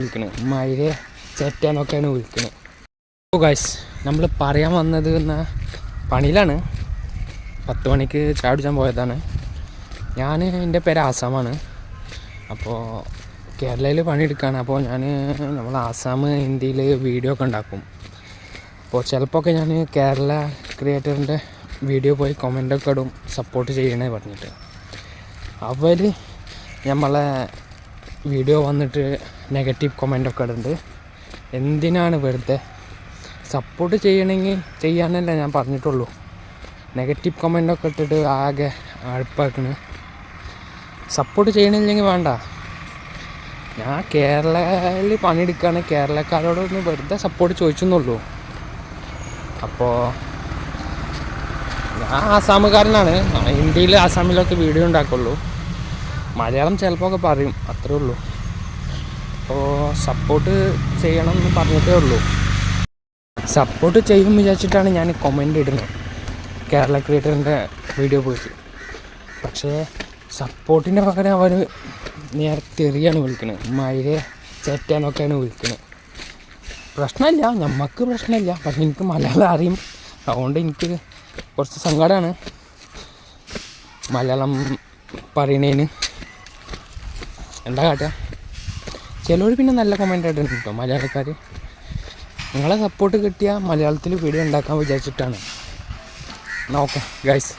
വിളിക്കണത് മഴ ചേറ്റാന്നൊക്കെയാണ് വിളിക്കണത്. ഓ ഗൈസ്, നമ്മൾ പറയാൻ വന്നത് എന്ന പണിയിലാണ്. 10 മണിക്ക് ചായ കുടിച്ചാൻ പോയതാണ്. എൻ്റെ പേര് ആസാമാണ്. അപ്പോൾ കേരളയിൽ പണിയെടുക്കുകയാണ്. അപ്പോൾ നമ്മൾ ആസാം ഹിന്ദിയിൽ വീഡിയോ ഒക്കെ ഉണ്ടാക്കും. അപ്പോൾ ചിലപ്പോൾ ഞാൻ കേരള ക്രിയേറ്ററിൻ്റെ വീഡിയോ പോയി കമൻ്റൊക്കെ ഇടും, സപ്പോർട്ട് ചെയ്യണേ പറഞ്ഞിട്ട്. അവർ നമ്മളെ വീഡിയോ വന്നിട്ട് നെഗറ്റീവ് കമൻ്റൊക്കെ ഇടുന്നുണ്ട്. എന്തിനാണ് വെറുതെ? സപ്പോർട്ട് ചെയ്യണമെങ്കിൽ ചെയ്യാനല്ല ഞാൻ പറഞ്ഞിട്ടുള്ളൂ. നെഗറ്റീവ് കമൻ്റൊക്കെ ഇട്ടിട്ട് ആകെ അഴുപ്പാക്കണ്. സപ്പോർട്ട് ചെയ്യണില്ലെങ്കിൽ വേണ്ട. ഞാൻ കേരളയിൽ പണിയെടുക്കുകയാണ്. കേരളക്കാരോടൊന്ന് വെറുതെ സപ്പോർട്ട് ചോദിച്ചെന്നുള്ളൂ. അപ്പോൾ ഞാൻ ആസാമുകാരനാണ്. ഹിന്ദിയിൽ ആസാമിലൊക്കെ വീഡിയോ ഉണ്ടാക്കുള്ളൂ. മലയാളം ചിലപ്പോൾ ഒക്കെ പറയും, അത്രേ ഉള്ളൂ. അപ്പോൾ സപ്പോർട്ട് ചെയ്യണം എന്ന് പറഞ്ഞിട്ടേ ഉള്ളൂ. സപ്പോർട്ട് ചെയ്യും വിചാരിച്ചിട്ടാണ് ഞാൻ കമൻ്റ് ഇടുന്നത് കേരള ക്രിയേറ്ററിൻ്റെ വീഡിയോ പോയിട്ട്. പക്ഷേ സപ്പോർട്ടിൻ്റെ പകരം അവർ നേരത്തെ എറിയാണ് വിളിക്കുന്നത്. മഴ ചേറ്റാന്നൊക്കെയാണ് വിളിക്കുന്നത്. പ്രശ്നമില്ല, നമുക്ക് പ്രശ്നമില്ല. പക്ഷെ എനിക്ക് മലയാളം അറിയും. അതുകൊണ്ട് എനിക്ക് കുറച്ച് സങ്കടമാണ് മലയാളം പറയണേന്. എന്താ കാട്ടുക? ചിലവർ പിന്നെ നല്ല കമൻ്റ് ആയിട്ടുണ്ട് കേട്ടോ മലയാളക്കാർ. നിങ്ങളെ സപ്പോർട്ട് കിട്ടിയാൽ മലയാളത്തിൽ വീഡിയോ ഉണ്ടാക്കാൻ വിചാരിച്ചിട്ടാണ്. എന്നാൽ ഓക്കെ ഗൈസ്.